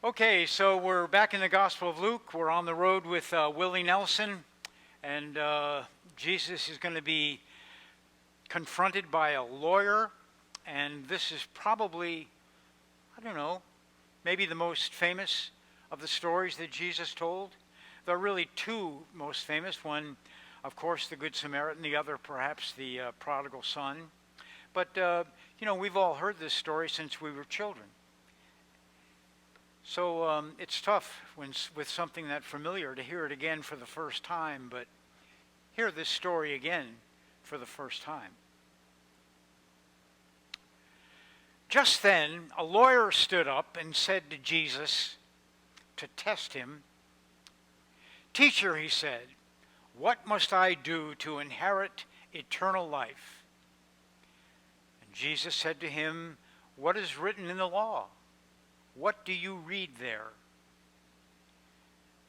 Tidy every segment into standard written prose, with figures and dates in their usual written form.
Okay, so we're back in the Gospel of Luke. We're on the road with Willie Nelson, and Jesus is going to be confronted by a lawyer, and this is probably, I don't know, maybe the most famous of the stories that Jesus told. There are really two most famous. One, of course, the Good Samaritan, the other perhaps the prodigal son. But, we've all heard this story since we were children. So it's tough with something that familiar to hear it again for the first time, but hear this story again for the first time. Just then, a lawyer stood up and said to Jesus, to test him, "Teacher," he said, "what must I do to inherit eternal life?" And Jesus said to him, "What is written in the law? What do you read there?"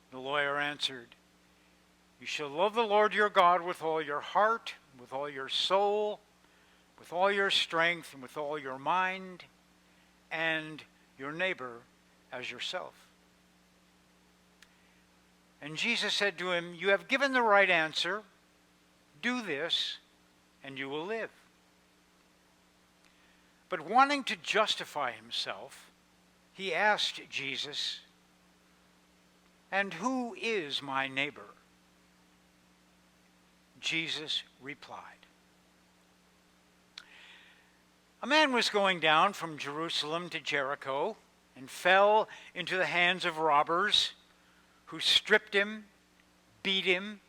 The lawyer answered, "You shall love the Lord your God with all your heart, with all your soul, with all your strength, and with all your mind, and your neighbor as yourself." And Jesus said to him, "You have given the right answer. Do this, and you will live." But wanting to justify himself, he asked Jesus, "And who is my neighbor?" Jesus replied, "A man was going down from Jerusalem to Jericho and fell into the hands of robbers who stripped him, beat him,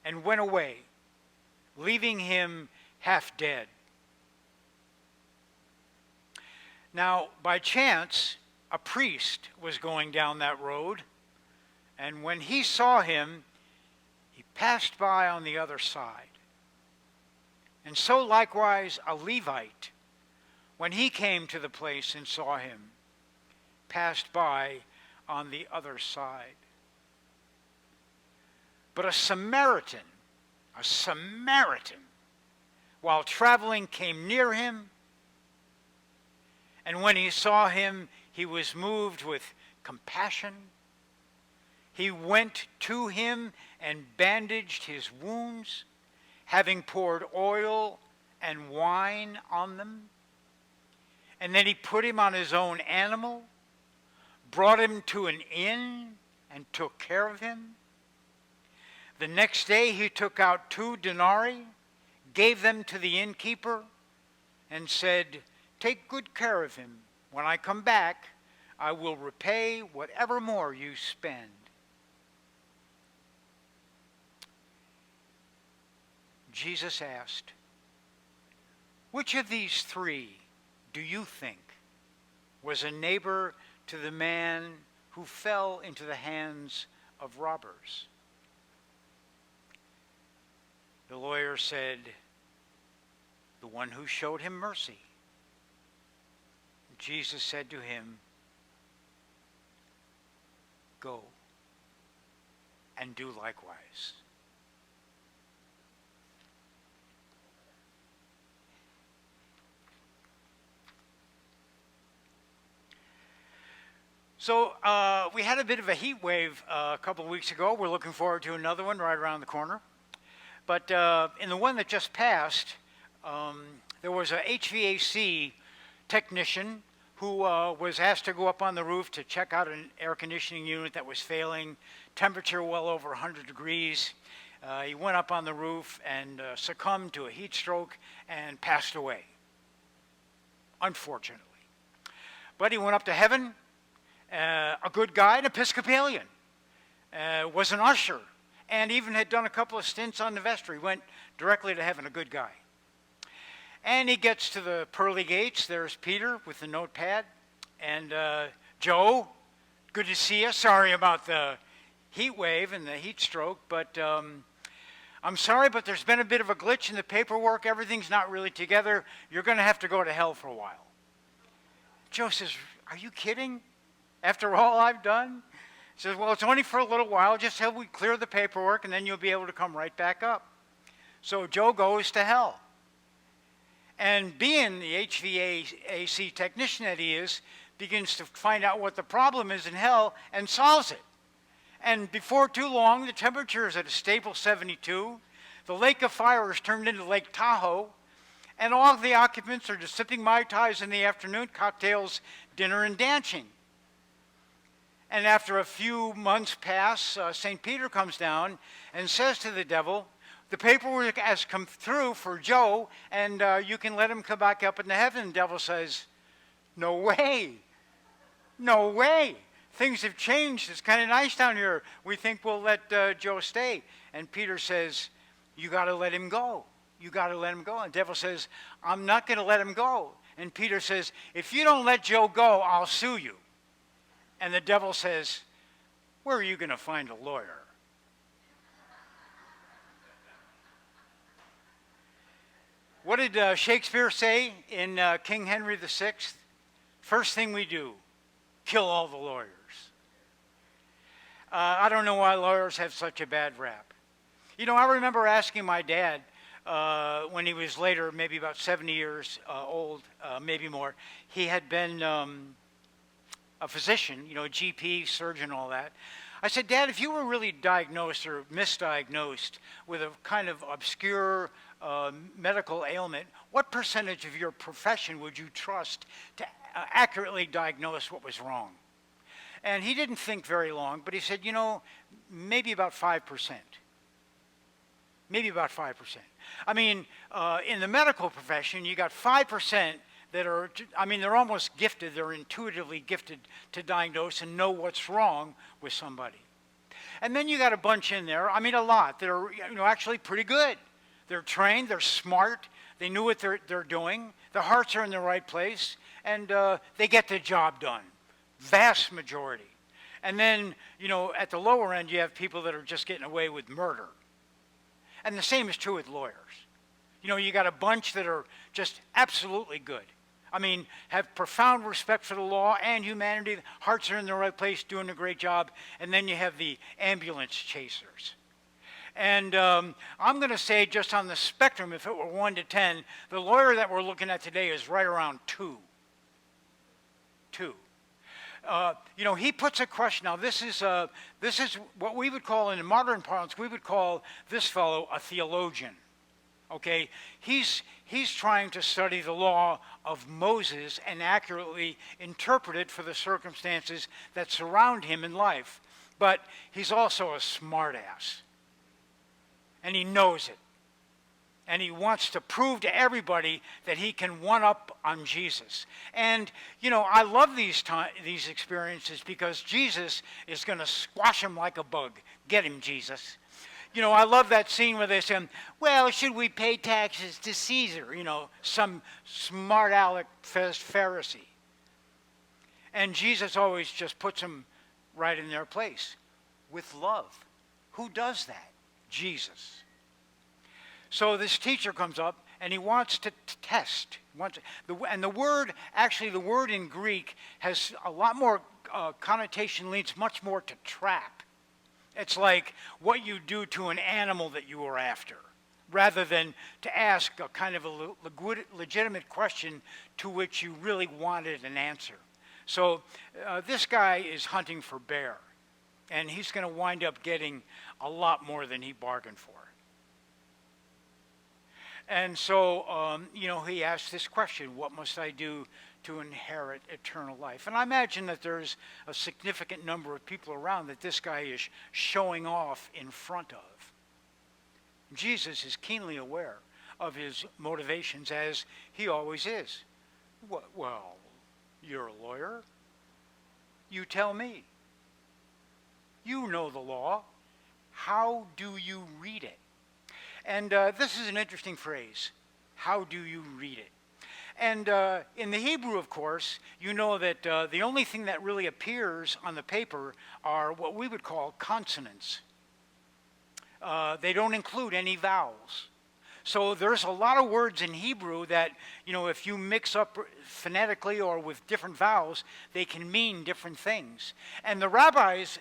and went away, leaving him half dead. Now, by chance, a priest was going down that road, and when he saw him, he passed by on the other side. And so likewise a Levite, when he came to the place and saw him, passed by on the other side. But a Samaritan, while traveling, came near him, and when he saw him, he was moved with compassion. He went to him and bandaged his wounds, having poured oil and wine on them. And then he put him on his own animal, brought him to an inn, and took care of him. The next day he took out 2 denarii, gave them to the innkeeper, and said, 'Take good care of him. When I come back, I will repay whatever more you spend.'" Jesus asked, "Which of these 3 do you think was a neighbor to the man who fell into the hands of robbers?" The lawyer said, "The one who showed him mercy." Jesus said to him, "Go and do likewise." So we had a bit of a heat wave a couple of weeks ago. We're looking forward to another one right around the corner. But in the one that just passed, there was a HVAC technician who was asked to go up on the roof to check out an air conditioning unit that was failing, temperature well over 100 degrees. He went up on the roof and succumbed to a heat stroke and passed away, unfortunately. But he went up to heaven, a good guy, an Episcopalian, was an usher, and even had done a couple of stints on the vestry, went directly to heaven, a good guy. And he gets to the pearly gates. There's Peter with the notepad. And Joe, good to see you. Sorry about the heat wave and the heat stroke, but I'm sorry, but there's been a bit of a glitch in the paperwork. Everything's not really together. You're going to have to go to hell for a while. Joe says, "Are you kidding? After all I've done?" He says, "Well, it's only for a little while, just till we clear the paperwork, and then you'll be able to come right back up." So Joe goes to hell. And being the HVAC technician that he is, begins to find out what the problem is in hell and solves it. And before too long, the temperature is at a stable 72. The lake of fire is turned into Lake Tahoe. And all of the occupants are just sipping Mai Tais in the afternoon, cocktails, dinner, and dancing. And after a few months pass, St. Peter comes down and says to the devil, the paperwork has come through for Joe, and you can let him come back up into heaven. The devil says, no way. No way. Things have changed. It's kind of nice down here. We think we'll let Joe stay. And Peter says, you got to let him go. You got to let him go. And the devil says, I'm not going to let him go. And Peter says, if you don't let Joe go, I'll sue you. And the devil says, where are you going to find a lawyer? What did Shakespeare say in King Henry VI? First thing we do, kill all the lawyers. I don't know why lawyers have such a bad rap. You know, I remember asking my dad when he was later, maybe about 70 years old, maybe more. He had been a physician, you know, a GP, surgeon, all that. I said, Dad, if you were really diagnosed or misdiagnosed with a kind of obscure medical ailment, what percentage of your profession would you trust to accurately diagnose what was wrong? And he didn't think very long, but he said, you know, maybe about 5%. Maybe about 5%. I mean, in the medical profession, you got 5% that are, I mean, they're almost gifted, they're intuitively gifted to diagnose and know what's wrong with somebody. And then you got a bunch in there, I mean a lot, that are, you know, actually pretty good. They're trained, they're smart, they knew what they're doing, their hearts are in the right place, and they get the job done. Vast majority. And then, you know, at the lower end, you have people that are just getting away with murder. And the same is true with lawyers. You know, you got a bunch that are just absolutely good. I mean, have profound respect for the law and humanity. Hearts are in the right place, doing a great job. And then you have the ambulance chasers. And I'm going to say just on the spectrum, if it were 1 to 10, the lawyer that we're looking at today is right around 2. 2. You know, he puts a question. Now, this is what we would call, in modern parlance, we would call this fellow a theologian. Okay, he's trying to study the law of Moses and accurately interpret it for the circumstances that surround him in life. But he's also a smartass, and he knows it. And he wants to prove to everybody that he can one-up on Jesus. And, you know, I love these experiences because Jesus is going to squash him like a bug. Get him, Jesus. You know, I love that scene where they say, well, should we pay taxes to Caesar? You know, some smart aleck Pharisee. And Jesus always just puts them right in their place with love. Who does that? Jesus. So this teacher comes up and he wants to test. And the word in Greek has a lot more connotation, leads much more to trap. It's like what you do to an animal that you were after, rather than to ask a kind of a legitimate question to which you really wanted an answer. So this guy is hunting for bear, and he's going to wind up getting a lot more than he bargained for. And so, you know, he asks this question, what must I do to inherit eternal life? And I imagine that there's a significant number of people around that this guy is showing off in front of. Jesus is keenly aware of his motivations, as he always is. Well, you're a lawyer. You tell me. You know the law. How do you read it? And this is an interesting phrase. How do you read it? And in the Hebrew, of course, you know that the only thing that really appears on the paper are what we would call consonants. They don't include any vowels. So there's a lot of words in Hebrew that, you know, if you mix up phonetically or with different vowels, they can mean different things. And the rabbis,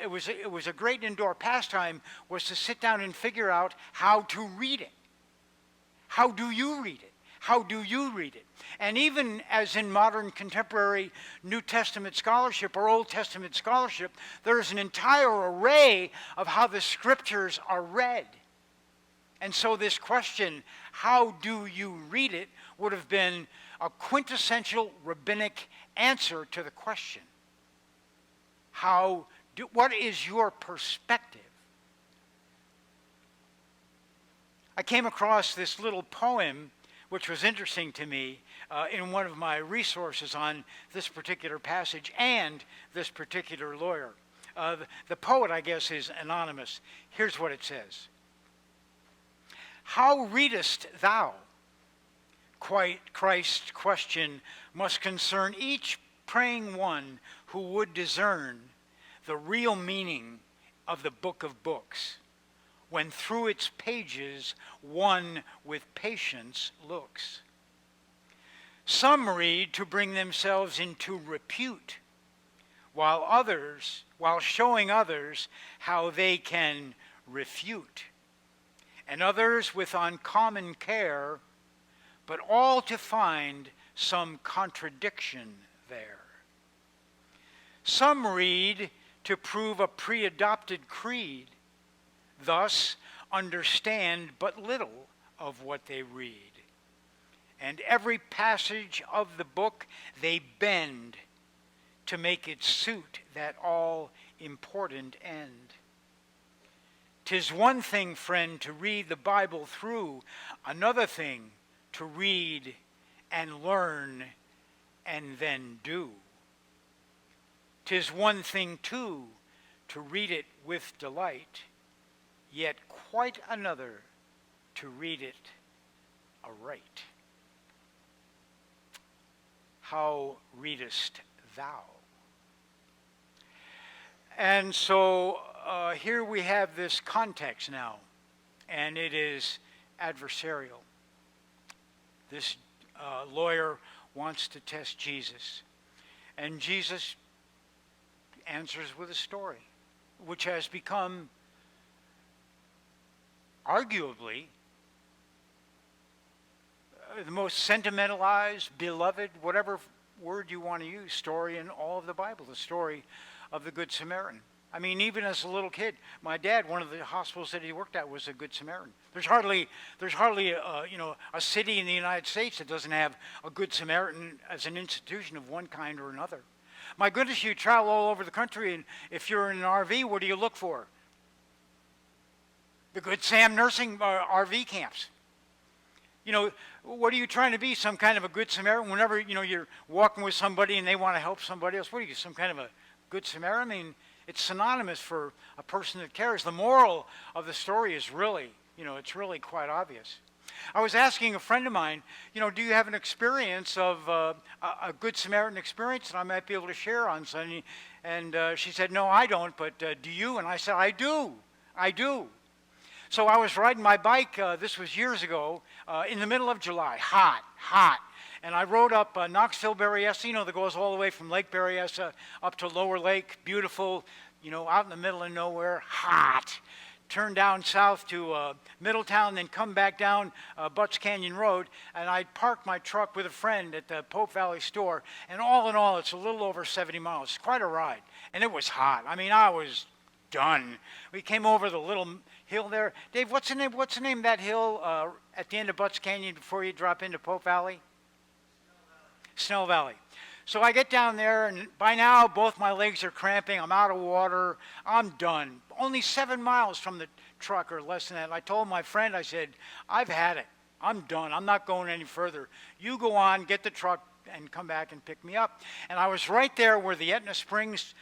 it was a great indoor pastime, was to sit down and figure out how to read it. How do you read it? How do you read it? And even as in modern contemporary New Testament scholarship or Old Testament scholarship, there's an entire array of how the scriptures are read. And so this question, how do you read it, would have been a quintessential rabbinic answer to the question. What is your perspective? I came across this little poem, which was interesting to me, in one of my resources on this particular passage and this particular lawyer. The poet, I guess, is anonymous. Here's what it says. How readest thou? Christ's question must concern each praying one who would discern the real meaning of the book of books, when through its pages one with patience looks. Some read to bring themselves into repute, while showing others how they can refute, and others with uncommon care, but all to find some contradiction there. Some read to prove a pre-adopted creed, thus understand but little of what they read. And every passage of the book they bend to make it suit that all-important end. 'Tis one thing, friend, to read the Bible through, another thing to read and learn and then do. 'Tis one thing, too, to read it with delight, yet quite another to read it aright. How readest thou? And so here we have this context now, and it is adversarial. This lawyer wants to test Jesus, and Jesus answers with a story, which has become arguably the most sentimentalized, beloved, whatever word you want to use, story in all of the Bible, the story of the Good Samaritan. I mean, even as a little kid, my dad, one of the hospitals that he worked at was a Good Samaritan. There's hardly a city in the United States that doesn't have a Good Samaritan as an institution of one kind or another. My goodness, you travel all over the country, and if you're in an RV, what do you look for? The Good Sam nursing RV camps. You know, what are you trying to be? Some kind of a Good Samaritan? Whenever, you're walking with somebody and they want to help somebody else, what are you, some kind of a Good Samaritan? I mean, it's synonymous for a person that cares. The moral of the story is really, it's really quite obvious. I was asking a friend of mine, do you have an experience of a Good Samaritan experience that I might be able to share on Sunday? And she said, no, I don't, but do you? And I said, I do. So I was riding my bike, this was years ago, in the middle of July, hot. And I rode up Knoxville, Berryessa, that goes all the way from Lake Berryessa up to Lower Lake, beautiful, out in the middle of nowhere, hot. Turned down south to Middletown, then come back down Butts Canyon Road, and I parked my truck with a friend at the Pope Valley store, and all in all, it's a little over 70 miles. It's quite a ride, and it was hot. I mean, I was done. We came over the little hill there. Dave, what's the name of that hill at the end of Butts Canyon before you drop into Pope Valley? Snell Valley. So I get down there, and by now, both my legs are cramping. I'm out of water. I'm done. Only 7 miles from the truck, or less than that. And I told my friend, I said, I've had it. I'm done. I'm not going any further. You go on, get the truck, and come back and pick me up. And I was right there where the Etna Springs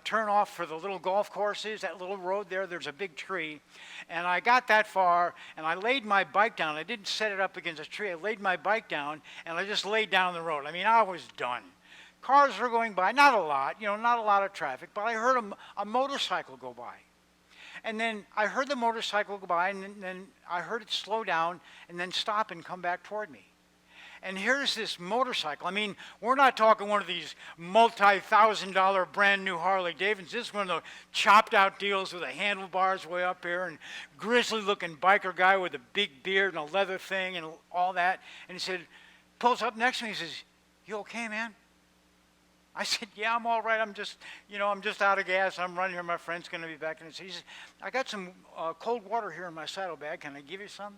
turn off for the little golf course is, that little road there. There's a big tree. And I got that far, and I laid my bike down. I didn't set it up against a tree. I laid my bike down, and I just laid down the road. I mean, I was done. Cars were going by, not a lot, not a lot of traffic, but I heard a motorcycle go by. And then I heard the motorcycle go by, and then I heard it slow down and then stop and come back toward me. And here's this motorcycle. I mean, we're not talking one of these multi-$1,000 brand new Harley Davidsons. This is one of the chopped out deals with the handlebars way up here and grizzly looking biker guy with a big beard and a leather thing and all that. And he said, pulls up next to me and says, "You okay, man?" I said, "Yeah, I'm all right. I'm just out of gas. I'm running here. My friend's going to be back." And he said, "I got some cold water here in my saddlebag. Can I give you some?"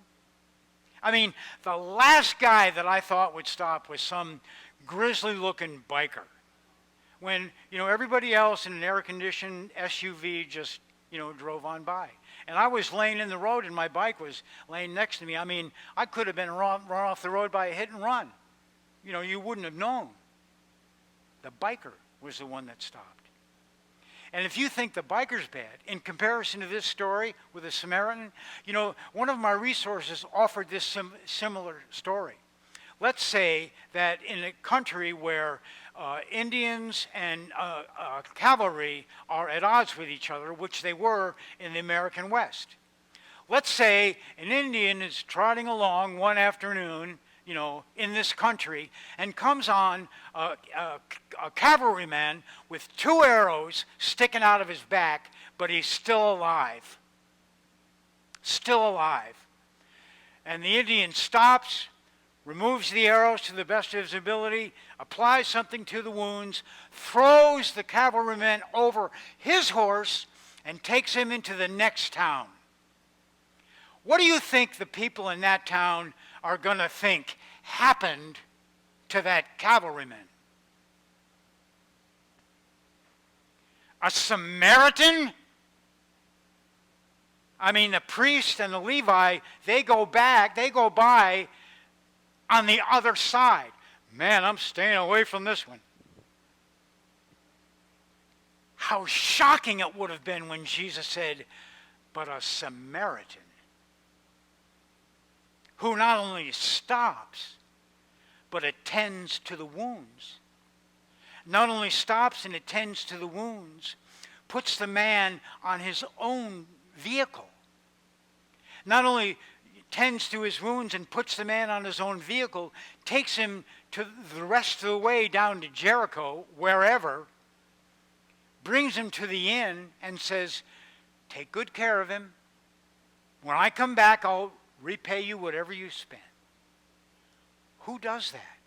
I mean, the last guy that I thought would stop was some grizzly-looking biker. When, everybody else in an air-conditioned SUV just, drove on by. And I was laying in the road and my bike was laying next to me. I mean, I could have been run off the road by a hit and run. You wouldn't have known. The biker was the one that stopped. And if you think the biker's bad, in comparison to this story with the Samaritan, one of my resources offered this similar story. Let's say that in a country where Indians and cavalry are at odds with each other, which they were in the American West. Let's say an Indian is trotting along one afternoon, in this country, and comes on a cavalryman with 2 arrows sticking out of his back, but he's still alive. Still alive. And the Indian stops, removes the arrows to the best of his ability, applies something to the wounds, throws the cavalryman over his horse, and takes him into the next town. What do you think the people in that town are going to think happened to that cavalryman? A Samaritan? I mean, the priest and the Levi, they go by on the other side. Man, I'm staying away from this one. How shocking it would have been when Jesus said, "But a Samaritan," who not only stops, but attends to the wounds. Not only stops and attends to the wounds, puts the man on his own vehicle. Not only tends to his wounds and puts the man on his own vehicle, takes him to the rest of the way down to Jericho, wherever, brings him to the inn and says, "Take good care of him. When I come back, I'll repay you whatever you spent." Who does that?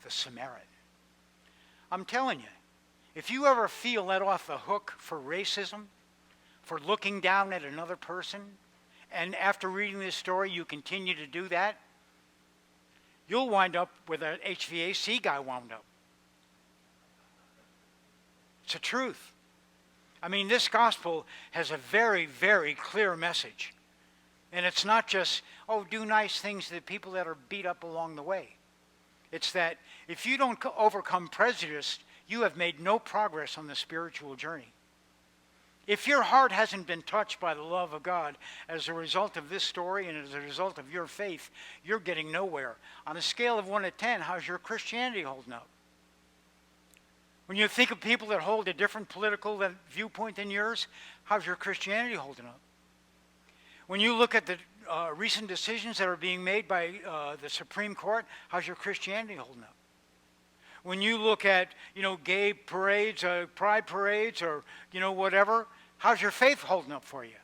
The Samaritan. I'm telling you, if you ever feel let off the hook for racism, for looking down at another person, and after reading this story you continue to do that, you'll wind up where that HVAC guy wound up. It's the truth. I mean, this gospel has a very, very clear message. And it's not just, do nice things to the people that are beat up along the way. It's that if you don't overcome prejudice, you have made no progress on the spiritual journey. If your heart hasn't been touched by the love of God as a result of this story and as a result of your faith, you're getting nowhere. On a scale of 1 to 10, how's your Christianity holding up? When you think of people that hold a different political viewpoint than yours, how's your Christianity holding up? When you look at the recent decisions that are being made by the Supreme Court, how's your Christianity holding up? When you look at, gay parades, pride parades, or, whatever, how's your faith holding up for you?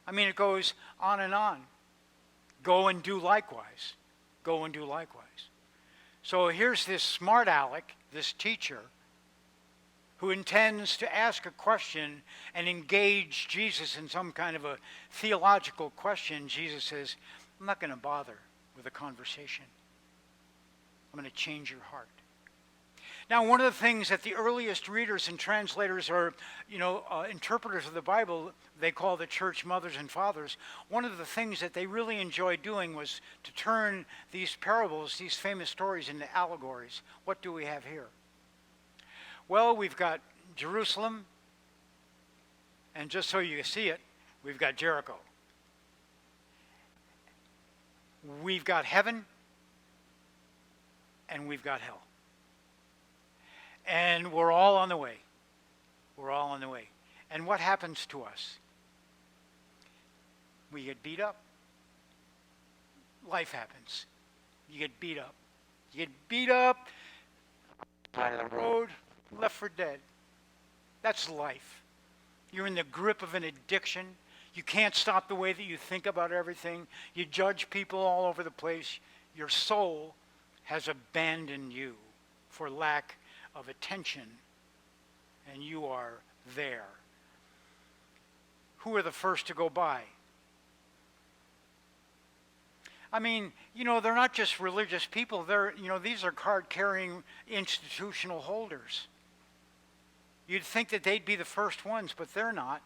I mean, it goes on and on. Go and do likewise. Go and do likewise. So here's this smart aleck, this teacher, who intends to ask a question and engage Jesus in some kind of a theological question. Jesus says, "I'm not going to bother with a conversation. I'm going to change your heart." Now, one of the things that the earliest readers and translators or, interpreters of the Bible, they call the church mothers and fathers, one of the things that they really enjoyed doing was to turn these parables, these famous stories, into allegories. What do we have here? Well, we've got Jerusalem, and just so you see it, we've got Jericho. We've got heaven, and we've got hell. And we're all on the way. We're all on the way. And what happens to us? We get beat up. Life happens. You get beat up. You get beat up, side of the road, left for dead. That's life. You're in the grip of an addiction. You can't stop the way that you think about everything. You judge people all over the place. Your soul has abandoned you for lack of attention, and you are there. Who are the first to go by? I mean, they're not just religious people. These are card-carrying institutional holders. You'd think that they'd be the first ones, but they're not.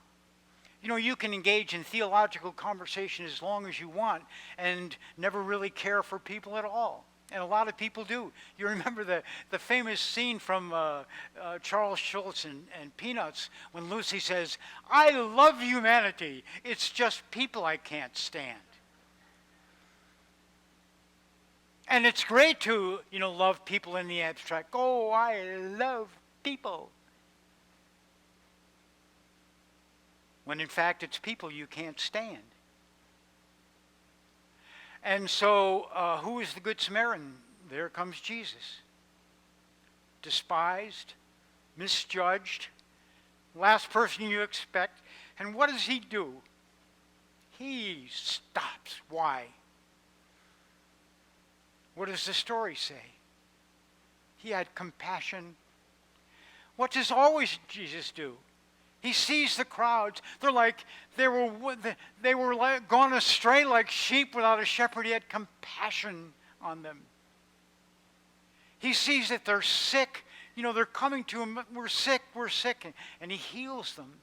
You can engage in theological conversation as long as you want and never really care for people at all. And a lot of people do. You remember the famous scene from Charles Schulz and Peanuts when Lucy says, "I love humanity. It's just people I can't stand." And it's great to, love people in the abstract. Oh, I love people. When in fact it's people you can't stand. And so who is the Good Samaritan? There comes Jesus. Despised, misjudged, last person you expect. And what does he do? He stops. Why? What does the story say? He had compassion. What does always Jesus do? He sees the crowds. They were like gone astray like sheep without a shepherd. He had compassion on them. He sees that they're sick. They're coming to him. We're sick. And he heals them.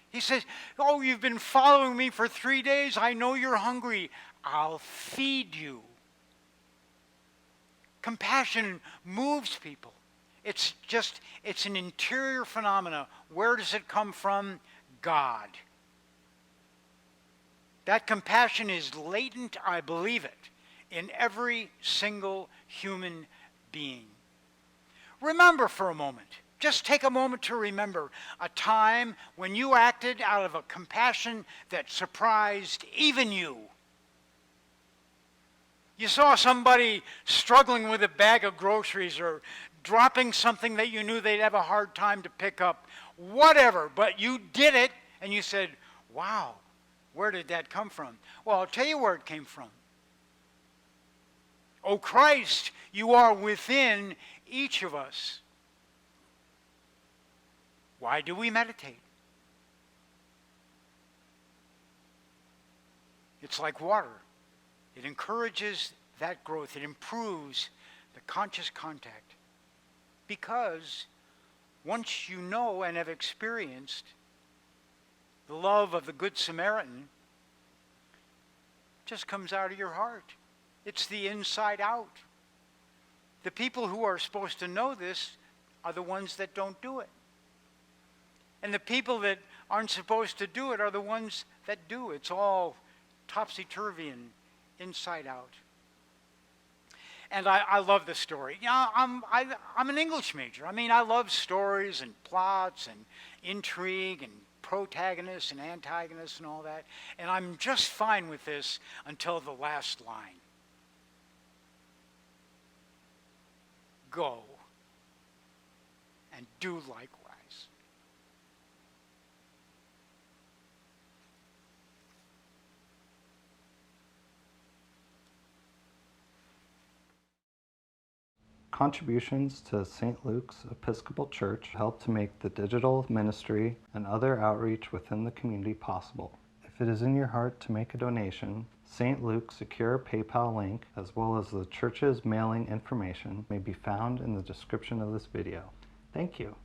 He says, "Oh, you've been following me for 3 days. I know you're hungry. I'll feed you." Compassion moves people. It's an interior phenomena. Where does it come from? God. That compassion is latent, I believe it, in every single human being. Remember for a moment, just take a moment to remember a time when you acted out of a compassion that surprised even you. You saw somebody struggling with a bag of groceries or dropping something that you knew they'd have a hard time to pick up, whatever, but you did it and you said, "Wow, where did that come from?" Well, I'll tell you where it came from. Oh Christ, you are within each of us. Why do we meditate? It's like water. It encourages that growth. It improves the conscious contact. Because once you know and have experienced the love of the Good Samaritan, it just comes out of your heart. It's the inside out. The people who are supposed to know this are the ones that don't do it. And the people that aren't supposed to do it are the ones that do. It's all topsy-turvy and inside out. And I love this story. I'm an English major. I mean, I love stories and plots and intrigue and protagonists and antagonists and all that. And I'm just fine with this until the last line. Go and do likewise. Contributions to St. Luke's Episcopal Church help to make the digital ministry and other outreach within the community possible. If it is in your heart to make a donation, St. Luke's secure PayPal link, as well as the church's mailing information, may be found in the description of this video. Thank you.